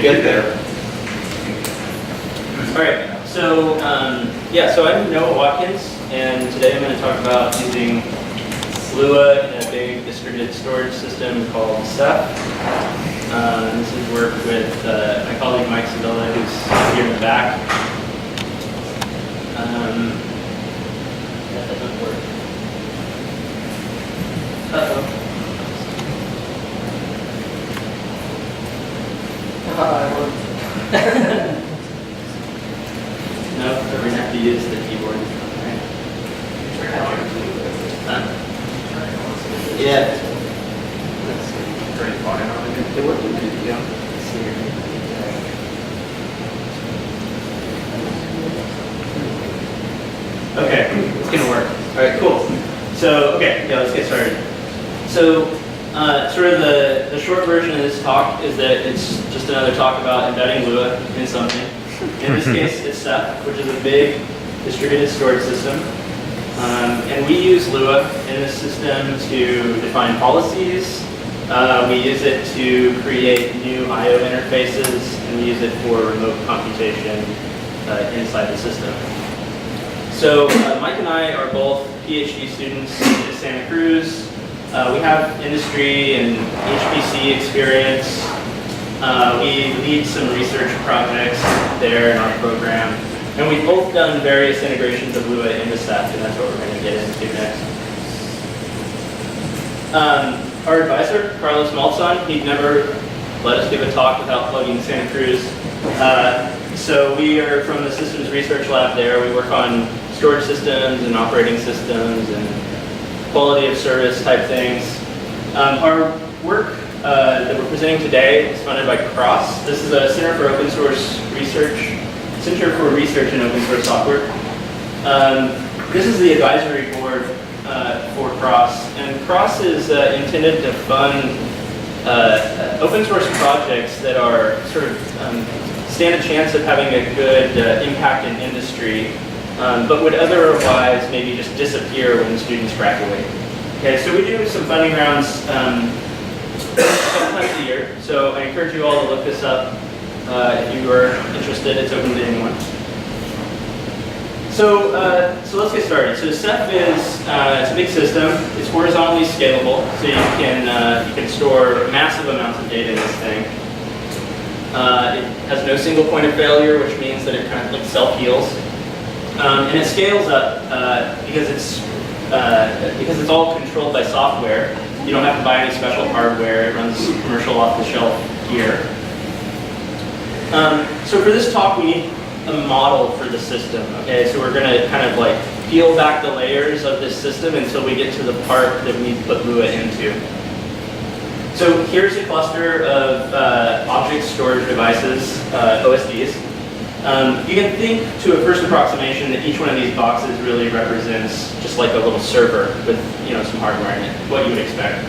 get there. All right, so so I'm Noah Watkins, and today I'm going to talk about using Lua in a big distributed storage system called Ceph. This is work with my colleague Mike Sevilla, who's here in the back. That doesn't work. Uh-oh. No, we're going to have to use the keyboard. Right. Yeah. It worked a minute ago. Let's see here. Okay, it's going to work. All right, cool. So, okay, let's get started. So, sort of the short version of this talk is that it's just another talk about embedding Lua in something. In this case, it's Ceph, which is a big distributed storage system. And we use Lua in this system to define policies. We use it to create new I/O interfaces, and we use it for remote computation inside the system. So Mike and I are both PhD students at Santa Cruz. We have industry and HPC experience. We lead some research projects there in our program. And we've both done various integrations of Lua into Ceph, and that's what we're going to get into next. Our advisor, Carlos Maltzon, he'd never let us give a talk without plugging Santa Cruz. So we are from the systems research lab there. We work on storage systems and operating systems and quality of service type things. Our work that we're presenting today is funded by CROSS. This is a Center for Open Source Research, Center for Research in Open Source Software. This is the advisory board for CROSS, and CROSS is intended to fund open source projects that are sort of stand a chance of having a good impact in industry, but would otherwise maybe just disappear when the students graduate. Okay, so we do some funding rounds a couple times a year, so I encourage you all to look this up if you are interested. It's open to anyone. So let's get started. So Ceph is it's a big system. It's horizontally scalable, so you can store massive amounts of data in this thing. It has no single point of failure, which means that it kind of like self-heals, and it scales up because it's all controlled by software. You don't have to buy any special hardware. It runs commercial off-the-shelf gear. So for this talk, we need a model for the system. Okay, so we're going to kind of like peel back the layers of this system until we get to the part that we need to put Lua into. So here's a cluster of object storage devices, OSDs. You can think to a first approximation that each one of these boxes really represents just like a little server with some hardware in it, what you would expect.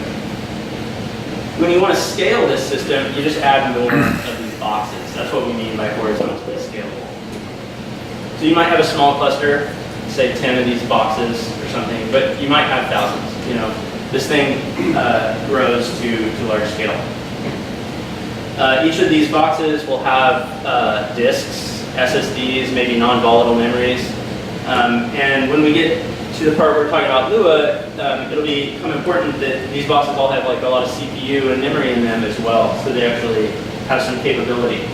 When you want to scale this system, you just add more of these boxes. That's what we mean by horizontally scalable. So you might have a small cluster, say 10 of these boxes or something, but you might have thousands. This thing grows to large scale. Each of these boxes will have disks, SSDs, maybe non-volatile memories. And when we get to the part where we're talking about Lua, it'll become important that these boxes all have like a lot of CPU and memory in them as well, so they actually have some capability.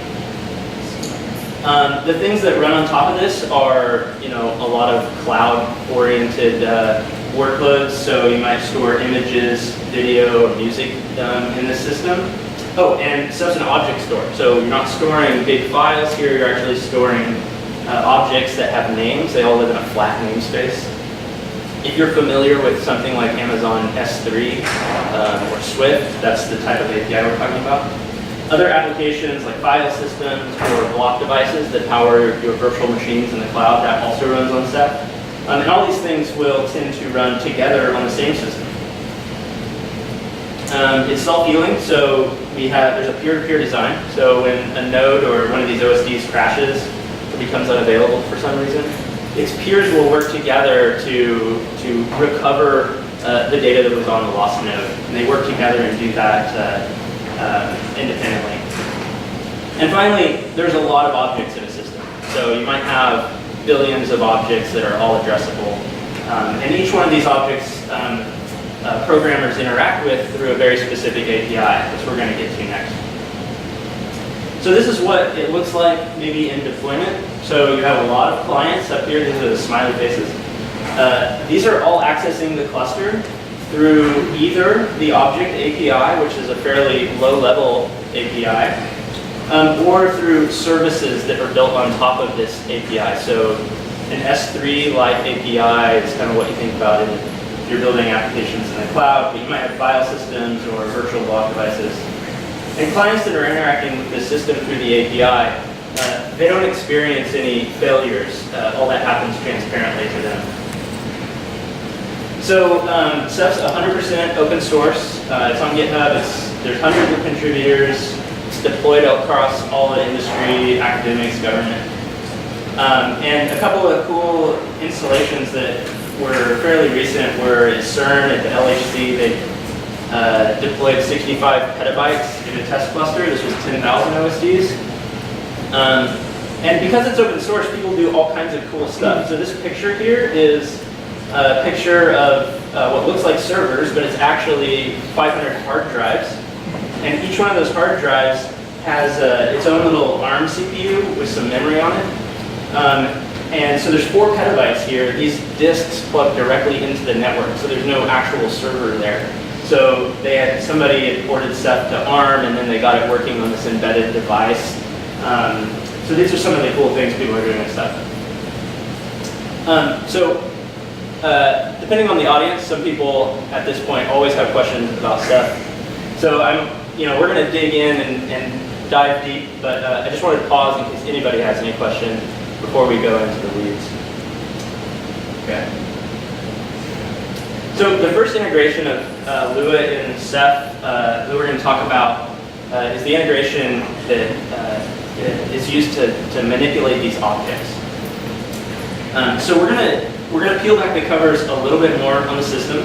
The things that run on top of this are, a lot of cloud-oriented workloads. So you might store images, video, or music in this system. Oh, and Ceph's an object store. So you're not storing big files here. You're actually storing objects that have names. They all live in a flat namespace. If you're familiar with something like Amazon S3 or Swift, that's the type of API we're talking about. Other applications like file systems or block devices that power your virtual machines in the cloud, that also runs on Ceph. And all these things will tend to run together on the same system. It's self-healing, so there's a peer-to-peer design. So when a node or one of these OSDs crashes or becomes unavailable for some reason, its peers will work together to recover the data that was on the lost node. And they work together and do that independently. And finally, there's a lot of objects in a system. So you might have billions of objects that are all addressable. And each one of these objects programmers interact with through a very specific API, which we're going to get to next. So this is what it looks like maybe in deployment. So you have a lot of clients up here. These are the smiley faces. These are all accessing the cluster through either the object API, which is a fairly low-level API, or through services that are built on top of this API. So an S3-like API is kind of what you think about it if you're building applications in the cloud, but you might have file systems or virtual block devices. And clients that are interacting with the system through the API, they don't experience any failures. All that happens transparently to them. So Ceph's 100% open source. It's on GitHub. There's hundreds of contributors. It's deployed across all the industry, academics, government. And a couple of cool installations that were fairly recent were at CERN at the LHC. They deployed 65 petabytes in a test cluster. This was 10,000 OSDs. And because it's open source, people do all kinds of cool stuff. So this picture here is a picture of what looks like servers, but it's actually 500 hard drives. And each one of those hard drives has its own little ARM CPU with some memory on it. And so there's 4 petabytes here. These disks plug directly into the network, so there's no actual server there. So somebody had ported Ceph to ARM, and then they got it working on this embedded device. So these are some of the cool things people are doing with Ceph. Depending on the audience, some people at this point always have questions about Ceph. So we're going to dig in and dive deep, but I just wanted to pause in case anybody has any questions before we go into the weeds. Okay. So the first integration of Lua in Ceph that we're going to talk about is the integration that is used to manipulate these objects. So we're going to peel back the covers a little bit more on the system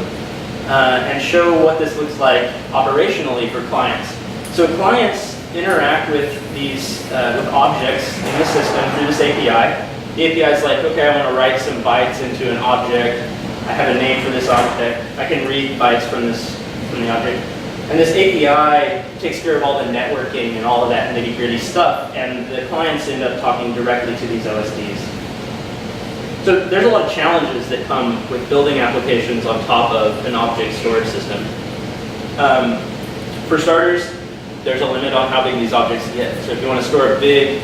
and show what this looks like operationally for clients. So clients interact with these with objects in the system through this API. The API is like, okay, I want to write some bytes into an object. I have a name for this object. I can read bytes from the object. And this API takes care of all the networking and all of that nitty-gritty stuff, and the clients end up talking directly to these OSDs. So there's a lot of challenges that come with building applications on top of an object storage system. For starters, there's a limit on how big these objects get. So if you want to store a big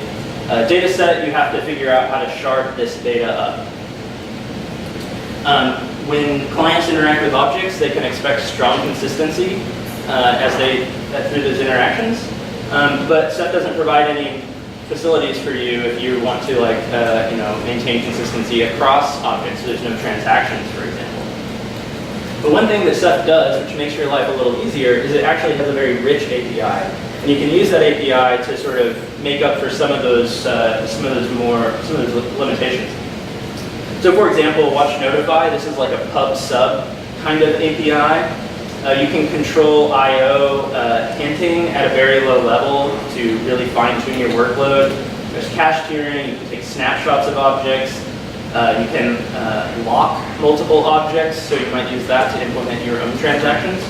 data set, you have to figure out how to shard this data up. When clients interact with objects, they can expect strong consistency through those interactions. But Ceph doesn't provide any facilities for you if you want to maintain consistency across objects. So there's no transactions, for example. But one thing that Ceph does, which makes your life a little easier, is it actually has a very rich API. And you can use that API to sort of make up for some of those limitations. So for example, watch notify. This is like a pub sub kind of API. You can control I/O hinting at a very low level to really fine-tune your workload. There's cache tiering. You can take snapshots of objects. You can lock multiple objects, so you might use that to implement your own transactions.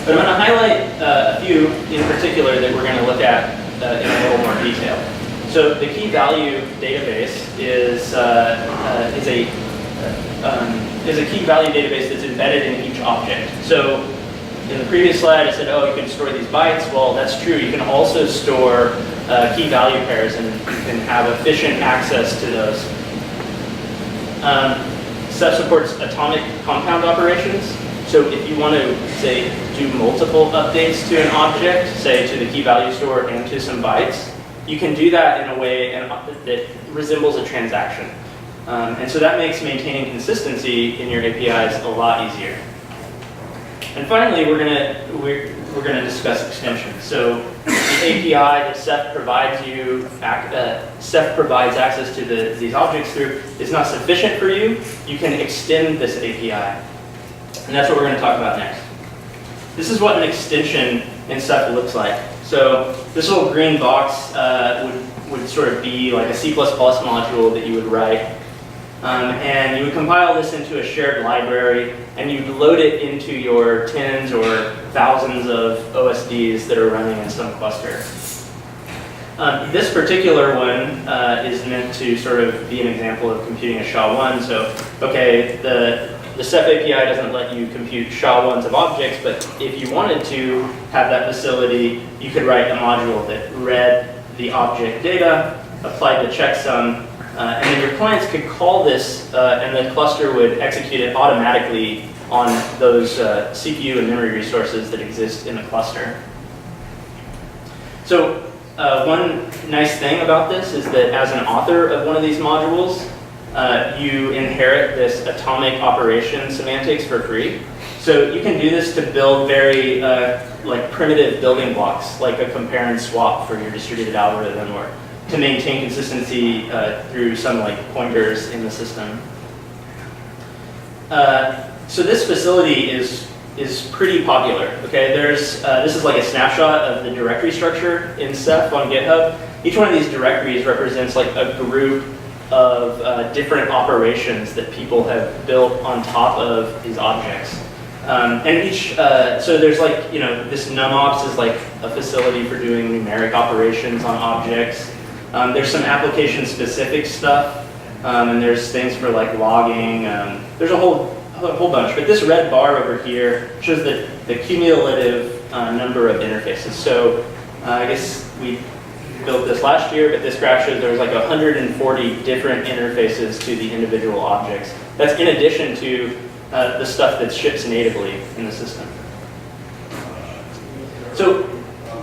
But I'm going to highlight a few in particular that we're going to look at in a little more detail. So the KeyValue Database is a KeyValue database that's embedded in each object. So in the previous slide, I said, oh, you can store these bytes. Well, that's true. You can also store key value pairs, and you can have efficient access to those. Ceph supports atomic compound operations. So if you want to, say, do multiple updates to an object, say to the key value store and to some bytes, you can do that in a way that resembles a transaction. And so that makes maintaining consistency in your APIs a lot easier. And finally, we're going to discuss extensions. So the API that Ceph provides Ceph provides access to these objects through is not sufficient for you. You can extend this API. And that's what we're going to talk about next. This is what an extension in Ceph looks like. So So this little green box would sort of be like a C++ module that you would write. And you would compile this into a shared library, and you'd load it into your tens or thousands of OSDs that are running in some cluster. This particular one is meant to sort of be an example of computing a SHA-1. So, okay, the Ceph API doesn't let you compute SHA-1s of objects, but if you wanted to have that facility, you could write a module that read the object data, applied the checksum, and then your clients could call this, and the cluster would execute it automatically on those CPU and memory resources that exist in the cluster. So one nice thing about this is that as an author of one of these modules, you inherit this atomic operation semantics for free. So you can do this to build very like primitive building blocks, like a compare and swap for your distributed algorithm, or to maintain consistency through some like pointers in the system. So this facility is pretty popular. Okay, this is like a snapshot of the directory structure in Ceph on GitHub. Each one of these directories represents like a group of different operations that people have built on top of these objects. And each, so there's like, this numops is like a facility for doing numeric operations on objects. There's some application-specific stuff, and there's things for like logging. There's a whole bunch, but this red bar over here shows the cumulative number of interfaces. So I guess we built this last year, but this graph shows there's like 140 different interfaces to the individual objects. That's in addition to the stuff that ships natively in the system. So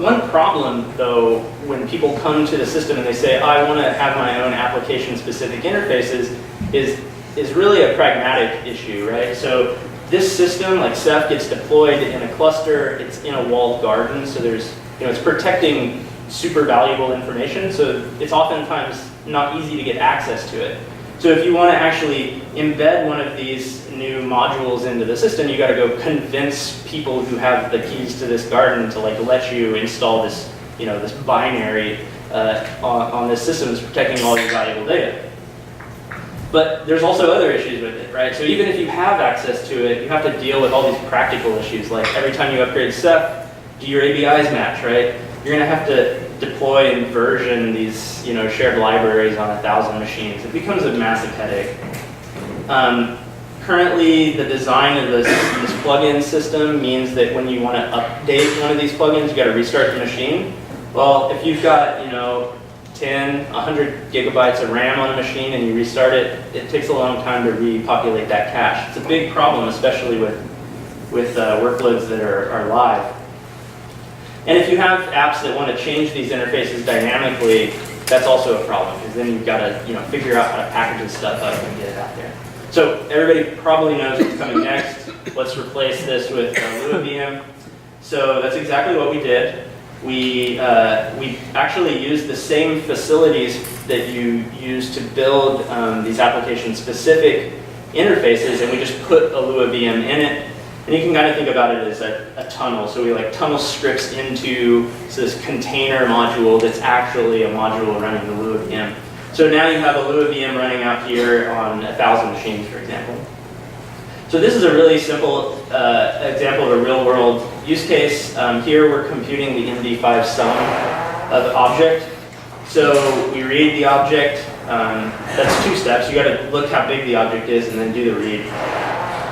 one problem, though, when people come to the system and they say, I want to have my own application-specific interfaces, is really a pragmatic issue, right? So this system, like Ceph, gets deployed in a cluster. It's in a walled garden, so there's, it's protecting super valuable information, so it's oftentimes not easy to get access to it. So if you want to actually embed one of these new modules into the system, you got to go convince people who have the keys to this garden to like let you install this, this binary on this system that's protecting all your valuable data. But there's also other issues with it, right? So even if you have access to it, you have to deal with all these practical issues, like every time you upgrade Ceph, do your ABIs match, right? You're going to have to deploy and version these, shared libraries on 1,000 machines. It becomes a massive headache. Currently, the design of this plugin system means that when you want to update one of these plugins, you got to restart the machine. Well, if you've got, 10, 100 gigabytes of RAM on a machine and you restart it, it takes a long time to repopulate that cache. It's a big problem, especially with workloads that are live. And if you have apps that want to change these interfaces dynamically, that's also a problem, because then you've got to figure out how to package this stuff up and get it out there. So everybody probably knows what's coming next. Let's replace this with Lua VM. So that's exactly what we did. We actually used the same facilities that you use to build these application-specific interfaces, and we just put a Lua VM in it. And you can kind of think about it as a tunnel. So we like tunnel scripts into this container module that's actually a module running the Lua VM. So now you have a Lua VM running out here on 1,000 machines, for example. So this is a really simple example of a real-world use case. Here we're computing the MD5 sum of the object. So we read the object. That's two steps. You got to look how big the object is and then do the read.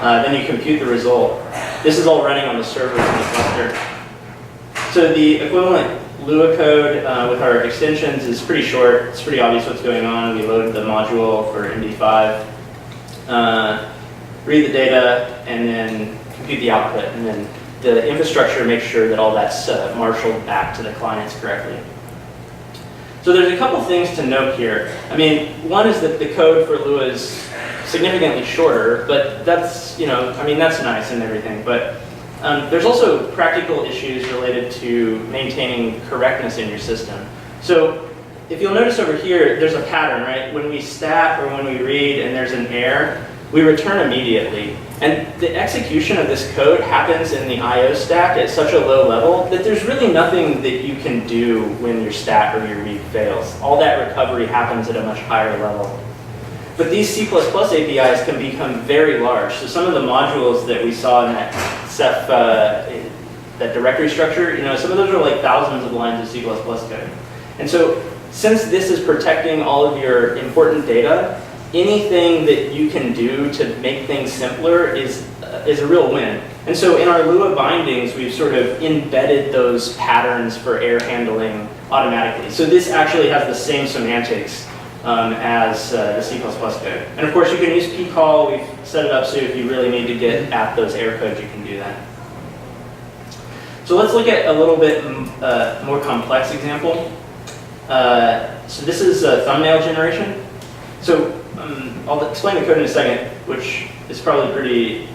Then you compute the result. This is all running on the servers in the cluster. So the equivalent Lua code with our extensions is pretty short. It's pretty obvious what's going on. We load the module for MD5, read the data, and then compute the output. And then the infrastructure makes sure that all that's marshaled back to the clients correctly. So there's a couple things to note here. I mean, one is that the code for Lua is significantly shorter, but that's, that's nice and everything. But there's also practical issues related to maintaining correctness in your system. So if you'll notice over here, there's a pattern, right? When we stat or when we read and there's an error, we return immediately. And the execution of this code happens in the I/O stack at such a low level that there's really nothing that you can do when your stat or your read fails. All that recovery happens at a much higher level. But these C++ APIs can become very large. So some of the modules that we saw in that Ceph, that directory structure, some of those are like thousands of lines of C++ code. And so since this is protecting all of your important data, anything that you can do to make things simpler is a real win. And so in our Lua bindings, we've sort of embedded those patterns for error handling automatically. So this actually has the same semantics as the C++ code. And of course, you can use pcall. We've set it up so if you really need to get at those error codes, you can do that. So let's look at a little bit more complex example. So this is thumbnail generation. So I'll explain the code in a second, which is probably pretty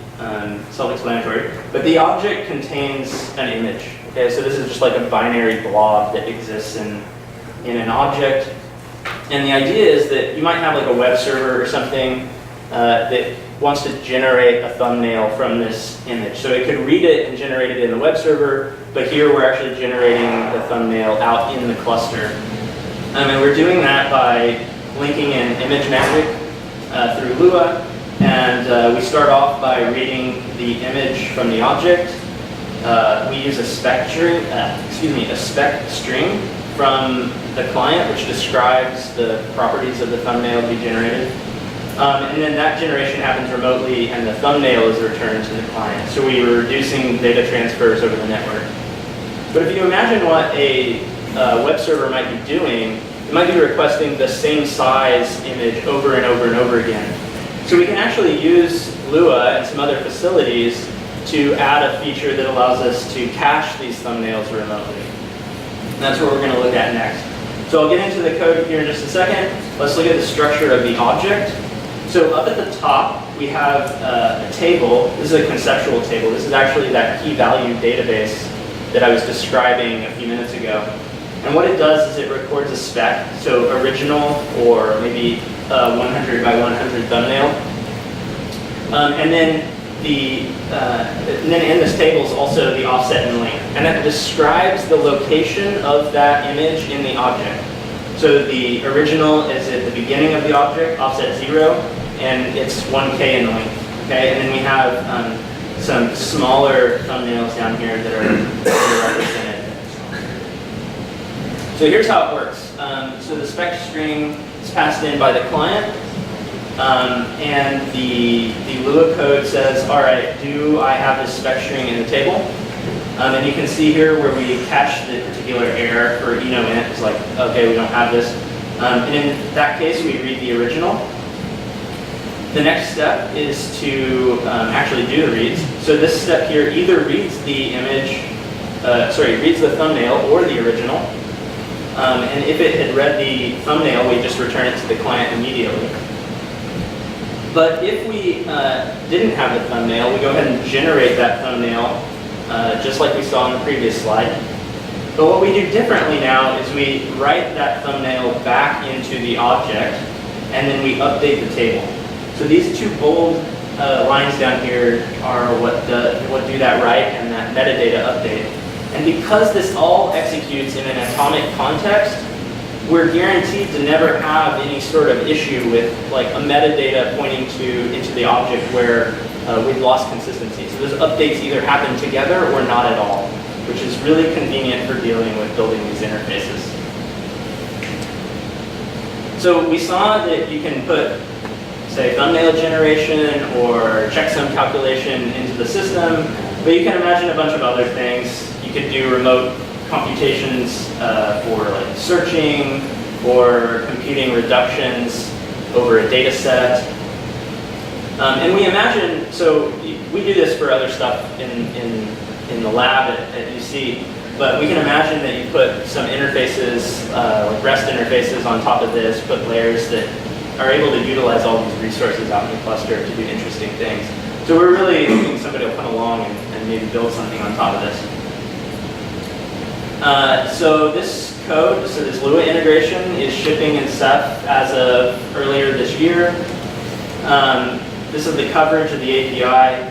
self-explanatory. But the object contains an image. Okay, so this is just like a binary blob that exists in an object. And the idea is that you might have like a web server or something that wants to generate a thumbnail from this image. So it could read it and generate it in the web server, but here we're actually generating the thumbnail out in the cluster. And we're doing that by linking in image magic through Lua, and we start off by reading the image from the object. We use a spec string from the client, which describes the properties of the thumbnail to be generated. And then that generation happens remotely, and the thumbnail is returned to the client. So we were reducing data transfers over the network. But if you imagine what a web server might be doing, it might be requesting the same size image over and over and over again. So we can actually use Lua and some other facilities to add a feature that allows us to cache these thumbnails remotely. And that's what we're going to look at next. So I'll get into the code here in just a second. Let's look at the structure of the object. So up at the top, we have a table. This is a conceptual table. This is actually that KeyValue Database that I was describing a few minutes ago. And what it does is it records a spec, so original or maybe 100 by 100 thumbnail. And then in this table is also the offset and length. And that describes the location of that image in the object. So the original is at the beginning of the object, offset 0, and it's 1K in length. Okay, and then we have some smaller thumbnails down here that are represented. So here's how it works. So the spec string is passed in by the client, and the Lua code says, all right, do I have this spec string in the table? And you can see here where we catch the particular error for int. It's like, okay, we don't have this. And in that case, we read the original. The next step is to actually do the reads. So this step here either reads the image, reads the thumbnail or the original. And if it had read the thumbnail, we just return it to the client immediately. But if we didn't have the thumbnail, we go ahead and generate that thumbnail, just like we saw in the previous slide. But what we do differently now is we write that thumbnail back into the object, and then we update the table. So these two bold lines down here are what do that write and that metadata update. And because this all executes in an atomic context, we're guaranteed to never have any sort of issue with like a metadata pointing into the object where we've lost consistency. So those updates either happen together or not at all, which is really convenient for dealing with building these interfaces. So we saw that you can put, say, thumbnail generation or checksum calculation into the system, but you can imagine a bunch of other things. You could do remote computations for like searching or computing reductions over a data set. And we imagine, so we do this for other stuff in the lab at UC, but we can imagine that you put some interfaces, like REST interfaces on top of this, put layers that are able to utilize all these resources out in the cluster to do interesting things. So we're really hoping somebody will come along and maybe build something on top of this. So this code, so this Lua integration is shipping in Ceph as of earlier this year. This is the coverage of the API.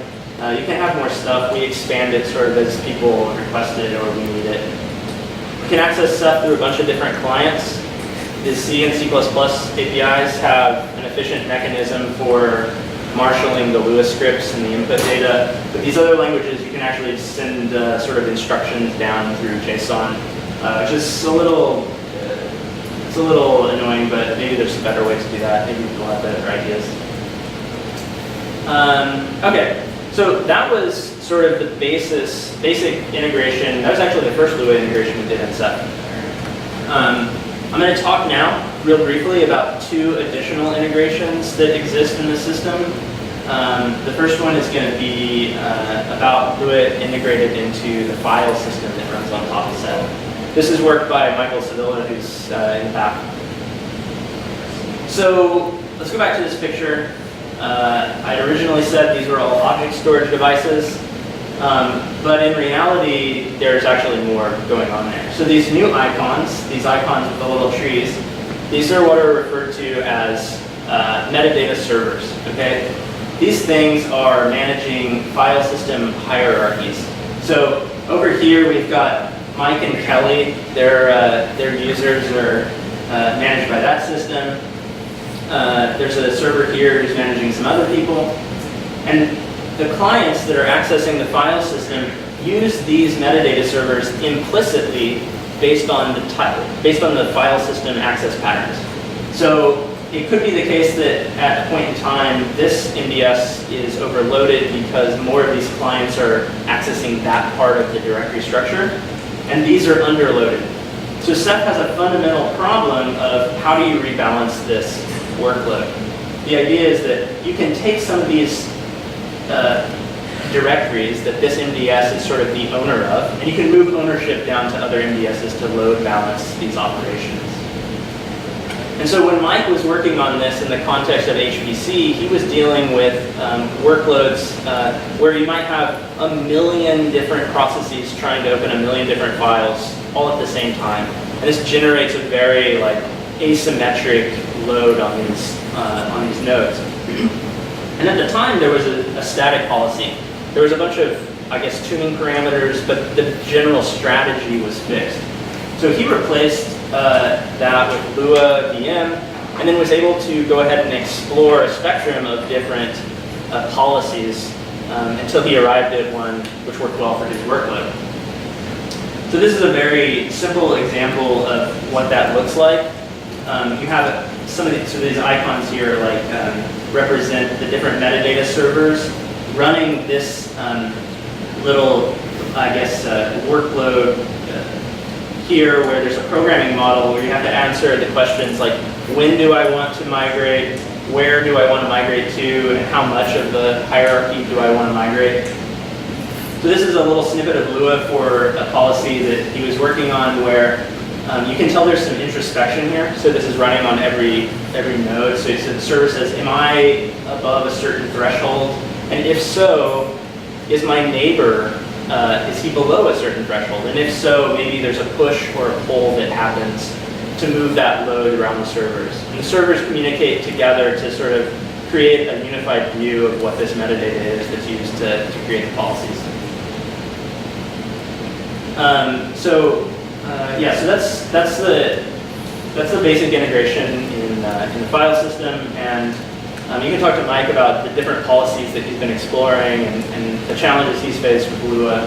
You can have more stuff. We expand it sort of as people request it or we need it. We can access Ceph through a bunch of different clients. The C and C++ APIs have an efficient mechanism for marshalling the Lua scripts and the input data. But these other languages, you can actually send sort of instructions down through JSON, which is a little annoying, but maybe there's a better way to do that. Maybe people have better ideas. Okay, so that was sort of the basic integration. That was actually the first Lua integration we did in Ceph. I'm going to talk now, real briefly, about 2 additional integrations that exist in the system. The first one is going to be about Lua integrated into the file system that runs on top of Ceph. This is work by Michael Sevilla, who's in the back. So let's go back to this picture. I originally said these were all object storage devices, but in reality, there's actually more going on there. So these new icons, these icons with the little trees, these are what are referred to as metadata servers. Okay, these things are managing file system hierarchies. So over here we've got Mike and Kelly. Their users are managed by that system. There's a server here who's managing some other people. And the clients that are accessing the file system use these metadata servers implicitly based on the file system access patterns. So it could be the case that at a point in time, this MDS is overloaded because more of these clients are accessing that part of the directory structure, and these are underloaded. So Ceph has a fundamental problem of how do you rebalance this workload. The idea is that you can take some of these directories that this MDS is sort of the owner of, and you can move ownership down to other MDSs to load balance these operations. And so when Mike was working on this in the context of HPC, he was dealing with workloads where you might have a million different processes trying to open a million different files all at the same time. And this generates a very asymmetric load on these nodes. And at the time, there was a static policy. There was a bunch of, tuning parameters, but the general strategy was fixed. So he replaced that with Lua VM, and then was able to go ahead and explore a spectrum of different policies until he arrived at one which worked well for his workload. So this is a very simple example of what that looks like. You have some of these icons here represent the different metadata servers running this little, workload here where there's a programming model where you have to answer the questions like, when do I want to migrate, where do I want to migrate to, and how much of the hierarchy do I want to migrate. So this is a little snippet of Lua for a policy that he was working on where you can tell there's some introspection here. So this is running on every node. So the server says, am I above a certain threshold? And if so, is my neighbor, is he below a certain threshold? And if so, maybe there's a push or a pull that happens to move that load around the servers. And the servers communicate together to sort of create a unified view of what this metadata is that's used to create the policies. So that's the basic integration in the file system, and you can talk to Mike about the different policies that he's been exploring and the challenges he's faced with Lua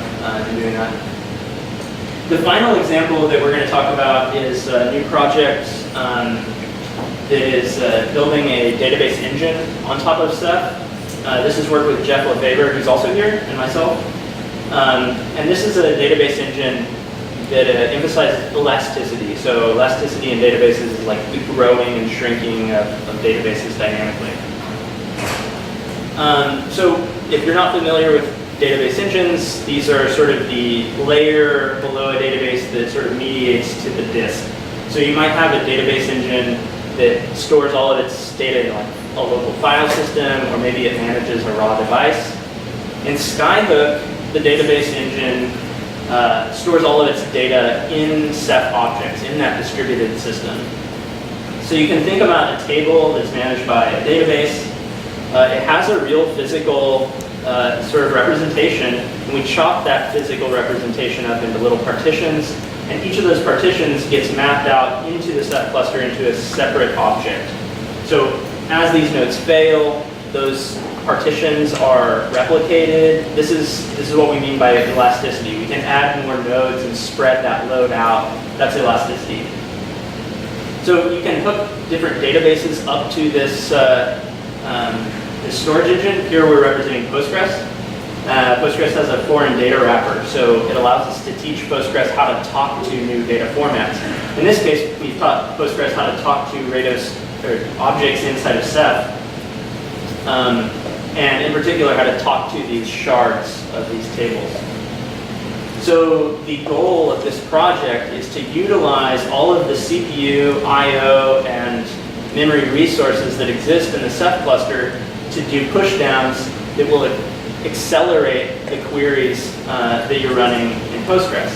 in doing that. The final example that we're going to talk about is a new project that is building a database engine on top of Ceph. This is work with Jeff Lefebvre, who's also here, and myself. And this is a database engine that emphasizes elasticity. So elasticity in databases is like the growing and shrinking of databases dynamically. So if you're not familiar with database engines, these are sort of the layer below a database that sort of mediates to the disk. So you might have a database engine that stores all of its data in like a local file system, or maybe it manages a raw device. In Skyhook, the database engine stores all of its data in Ceph objects, in that distributed system. So you can think about a table that's managed by a database, it has a real physical sort of representation, and we chop that physical representation up into little partitions, and each of those partitions gets mapped out into the Ceph cluster into a separate object. So as these nodes fail, those partitions are replicated. This is what we mean by elasticity. We can add more nodes and spread that load out. That's elasticity. So you can hook different databases up to this, this storage engine. Here we're representing Postgres. Postgres has a foreign data wrapper, so it allows us to teach Postgres how to talk to new data formats. In this case, we've taught Postgres how to talk to objects inside of Ceph, and in particular how to talk to these shards of these tables. So the goal of this project is to utilize all of the CPU, I/O, and memory resources that exist in the Ceph cluster to do pushdowns that will accelerate the queries that you're running in Postgres.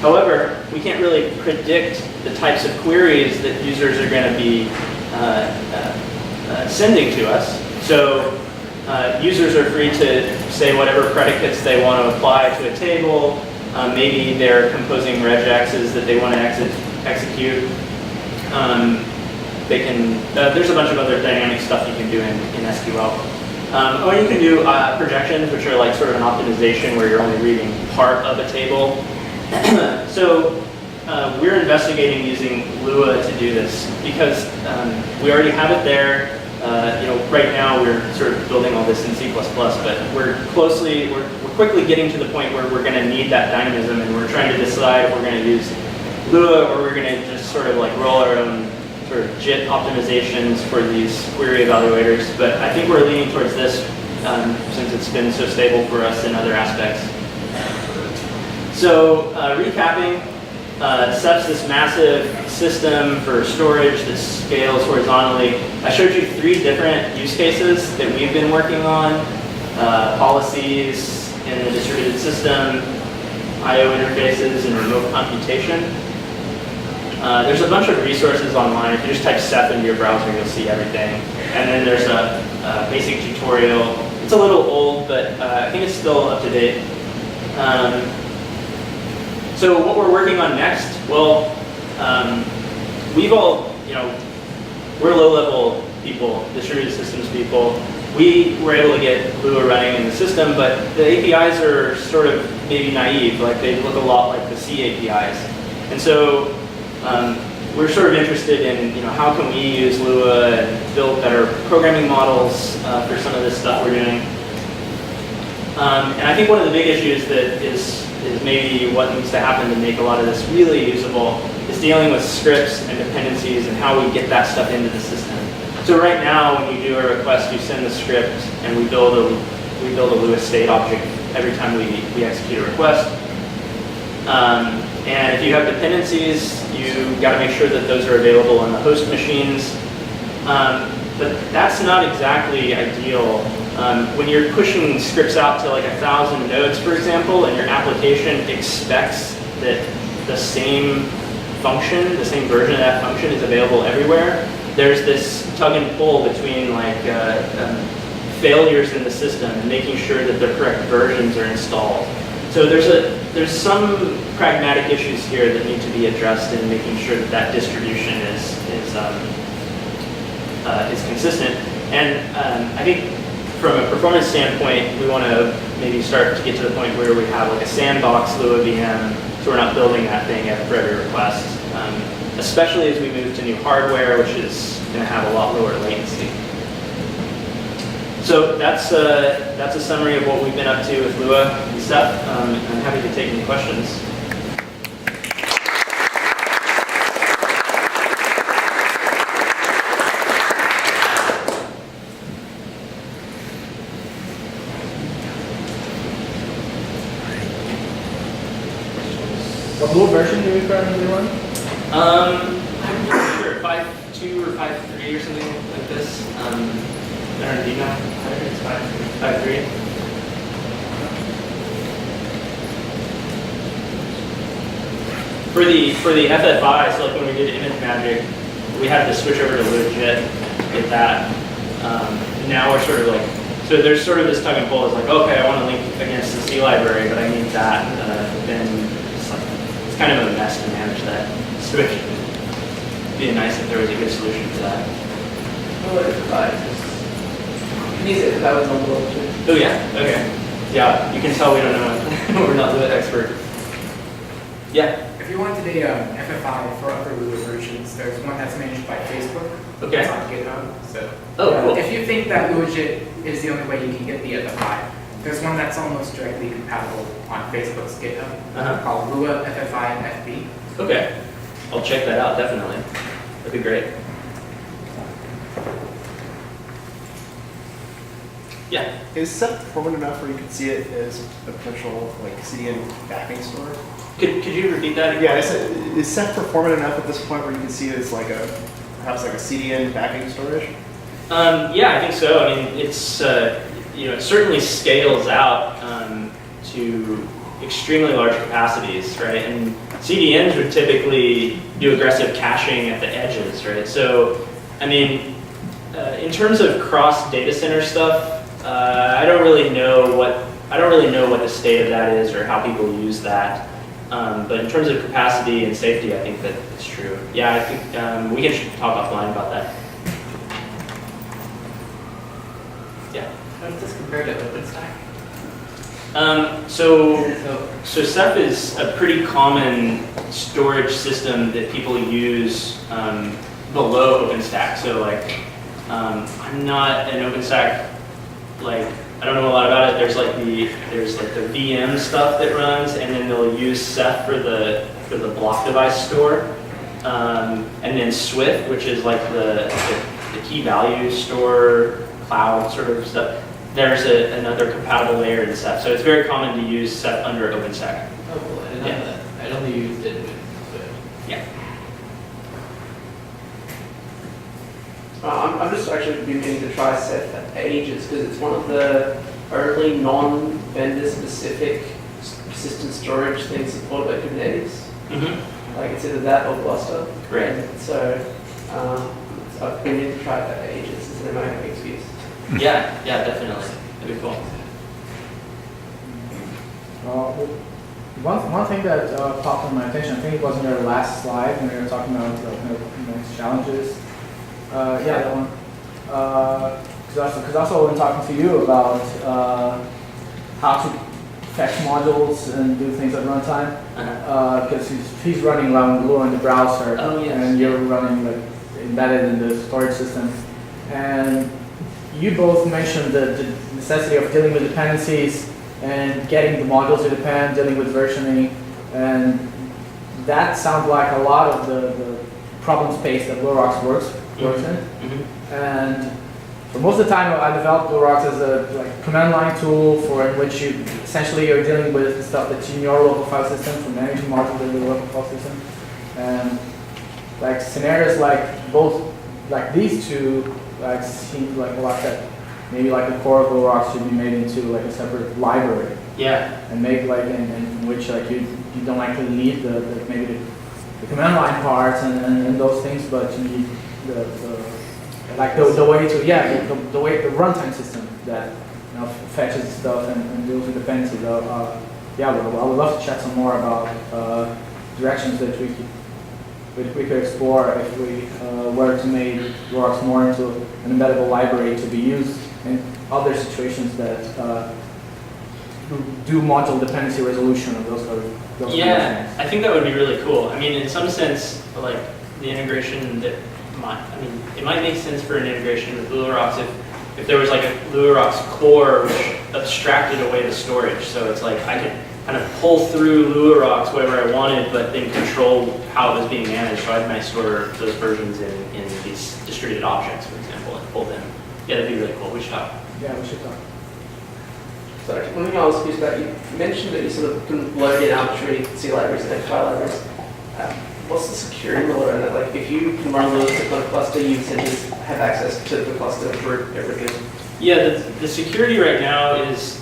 However, we can't really predict the types of queries that users are going to be sending to us. So users are free to say whatever predicates they want to apply to a table. Maybe they're composing regexes that they want to execute. There's a bunch of other dynamic stuff you can do in SQL. Or you can do projections, which are like sort of an optimization where you're only reading part of a table. So we're investigating using Lua to do this because we already have it there. Right now we're sort of building all this in C++, but we're quickly getting to the point where we're going to need that dynamism, and we're trying to decide if we're going to use Lua or we're going to just sort of like roll our own sort of JIT optimizations for these query evaluators. But I think we're leaning towards this since it's been so stable for us in other aspects. So recapping, Ceph's this massive system for storage that scales horizontally. I showed you 3 different use cases that we've been working on. Policies in the distributed system, I/O interfaces, and remote computation. There's a bunch of resources online. If you just type Ceph into your browser, you'll see everything. And then there's a basic tutorial. It's a little old, but I think it's still up to date. So what we're working on next, well, we've all, we're low-level people, distributed systems people. We were able to get Lua running in the system, but the APIs are sort of maybe naive. Like they look a lot like the C APIs. And so we're sort of interested in, how can we use Lua and build better programming models for some of this stuff we're doing. And I think one of the big issues that is maybe what needs to happen to make a lot of this really usable is dealing with scripts and dependencies and how we get that stuff into the system. So right now, when you do a request, you send the script, and we build a Lua state object every time we execute a request. And if you have dependencies, you got to make sure that those are available on the host machines. But that's not exactly ideal. When you're pushing scripts out to like 1,000 nodes, for example, and your application expects that the same function, the same version of that function is available everywhere, there's this tug and pull between like failures in the system and making sure that the correct versions are installed. So there's some pragmatic issues here that need to be addressed in making sure that that distribution is consistent. And I think from a performance standpoint, we want to maybe start to get to the point where we have like a sandbox Lua VM, so we're not building that thing for every request, especially as we move to new hardware, which is going to have a lot lower latency. So that's a summary of what we've been up to with Lua and Ceph. I'm happy to take any questions. What Lua version do we currently run? I'm not sure, 5.2 or 5.3 or something like this. Aaron, do you know? I think it's 5.3. For the FFI, so like when we did image magic, we had to switch over to legit to get that. Now we're sort of like, so there's sort of this tug and pull. It's like, okay, I want to link against the C library, but I need that. But then it's kind of a mess to manage that switch. It'd be nice if there was a good solution for that. Well, it's fine. You need it if that was on the world too. Oh yeah, okay. Yeah, you can tell we don't know. We're not the expert. Yeah. If you wanted a FFI for other Lua versions, there's one that's managed by Facebook. Okay. It's on GitHub. So Oh, cool. if you think that LuaJIT is the only way you can get the FFI, there's one that's almost directly compatible on Facebook's GitHub called Lua FFI FB. Okay. I'll check that out, definitely. That'd be great. Yeah. Is Ceph performant enough where you can see it as a potential like CDN backing store? Could you repeat that again? Yeah, I said, is Ceph performant enough at this point where you can see it as like perhaps like a CDN backing storage? Yeah, I think so. I mean, it's it certainly scales out to extremely large capacities, right? And CDNs would typically do aggressive caching at the edges, right? So, I mean, in terms of cross data center stuff, I don't really know what the state of that is or how people use that. But in terms of capacity and safety, I think that it's true. Yeah, I think we can talk offline about that. Yeah. How does this compare to OpenStack? So Ceph is a pretty common storage system that people use below OpenStack. So like, I'm not an OpenStack, like, I don't know a lot about it. There's like the VM stuff that runs, and then they'll use Ceph for the block device store, and then Swift, which is like the key value store cloud sort of stuff. There's another compatible layer in Ceph, so it's very common to use Ceph under OpenStack. Oh, cool. I didn't know that. I'd only used it with Swift. Yeah. I'm just actually been meaning to try Ceph for ages because it's one of the only non-vendor specific persistent storage things supported by Kubernetes. Mm-hmm. Like it's either that or Gluster. Right. And so I've been meaning to try it for ages. It's an amazing excuse. Yeah, definitely. That'd be cool. One thing that popped on my attention, I think it was in your last slide when you were talking about next challenges. Yeah, that one. Because also when talking to you about how to fetch modules and do things at runtime, because he's running around Lua in the browser, and you're running like embedded in the storage system, and you both mentioned the necessity of dealing with dependencies and getting the modules to depend, dealing with versioning, and that sounds like a lot of the problem space that LuaRocks works in. Mm-hmm. And for most of the time, I developed LuaRocks as a command line tool for in which you essentially are dealing with the stuff that's in your local file system, for managing modules in your local file system, and like scenarios like both like these two like seem like a lot that maybe like the core of LuaRocks should be made into like a separate library. Yeah. And make like in which like you don't actually need maybe the command line parts and those things, but you need the way to the way the runtime system that fetches stuff and deals with dependencies. I would love to chat some more about directions that we could explore if we were to make LuaRocks more into an embeddable library to be used in other situations that do module dependency resolution of those kind of things. I think that would be really cool. I mean, in some sense, like the integration that it might make sense for an integration with LuaRocks if there was like a LuaRocks core which abstracted away the storage. So it's like I could kind of pull through LuaRocks whatever I wanted, but then control how it was being managed. So I might store those versions in these distributed objects, for example, and pull them. Yeah, that'd be really cool. We should talk. Yeah, we should talk. So one thing I was curious about, you mentioned that you sort of can load in arbitrary C libraries and file libraries. What's the security model around that? Like, if you can run those on a cluster, you can just have access to the cluster for everything. Yeah, the security right now is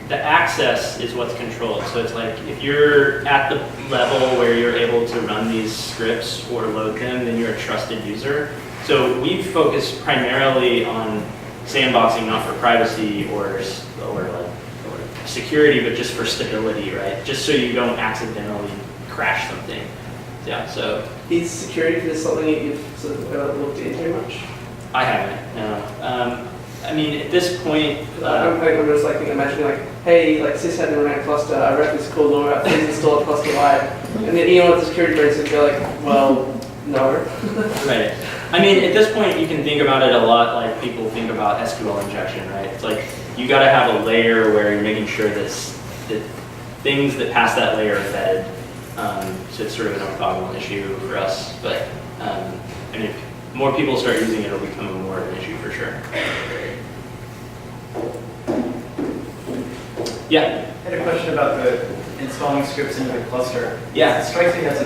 the access is what's controlled. So it's like if you're at the level where you're able to run these scripts or load them, then you're a trusted user. So we focus primarily on sandboxing, not for privacy or security, but just for stability, right? Just so you don't accidentally crash something. Yeah, so. Is security for this something that you've sort of looked into much? I haven't, no. I mean, at this point, I'm just like imagining like, hey, like sys had to run a cluster, I wrote this cool Lua, please install a cluster live. And then with the security person go like, well, no. right. I mean, at this point, you can think about it a lot like people think about SQL injection, right? It's like, you gotta have a layer where you're making sure that things that pass that layer are vetted. So it's sort of an orthogonal issue for us, but I mean, if more people start using it, it'll become more of an issue for sure. Yeah? I had a question about the installing scripts into the cluster. Yeah. It strikes me as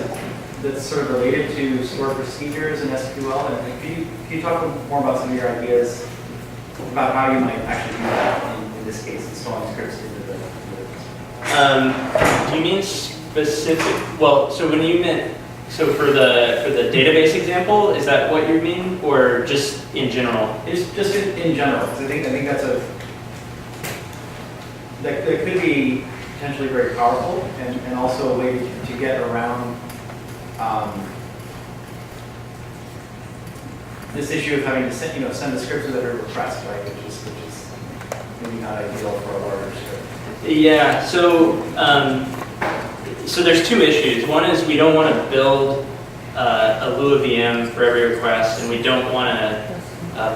that's sort of related to stored procedures in SQL. And can you talk more about some of your ideas about how you might actually do that in this case, installing scripts into the Do you mean specific? Well, so when you meant for the database example, is that what you mean, or just in general? It's just in general, because I think that's that could be potentially very powerful, and also a way to get around this issue of having to send the scripts with every request, right? Which is maybe not ideal for a larger script. Yeah. So so there's two issues. One is we don't want to build a Lua VM for every request, and we don't want to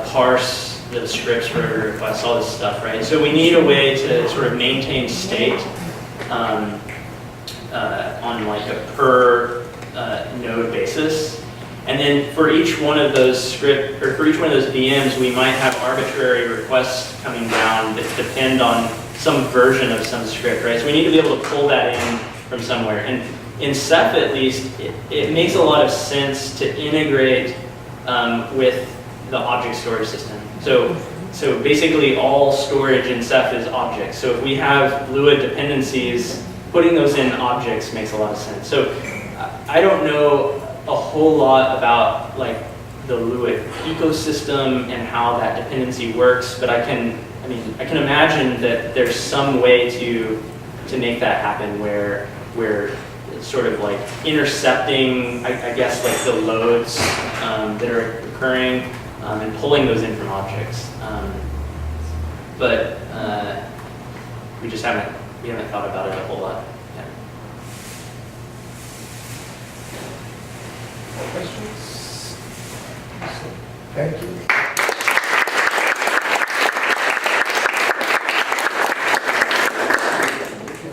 parse the scripts for every request, all this stuff, right? So we need a way to sort of maintain state on like a per node basis. And then for each one of those for each one of those VMs, we might have arbitrary requests coming down that depend on some version of some script, right? So we need to be able to pull that in from somewhere. And in Ceph, at least, it makes a lot of sense to integrate with the object storage system. So basically all storage in Ceph is objects. So if we have Lua dependencies, putting those in objects makes a lot of sense. So I don't know a whole lot about like the Lua ecosystem and how that dependency works, but I can imagine that there's some way to make that happen where we're sort of like intercepting, I guess, like the loads that are occurring and pulling those in from objects. But we haven't thought about it a whole lot yet. Questions? Thank you.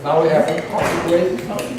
Now we have a coffee break.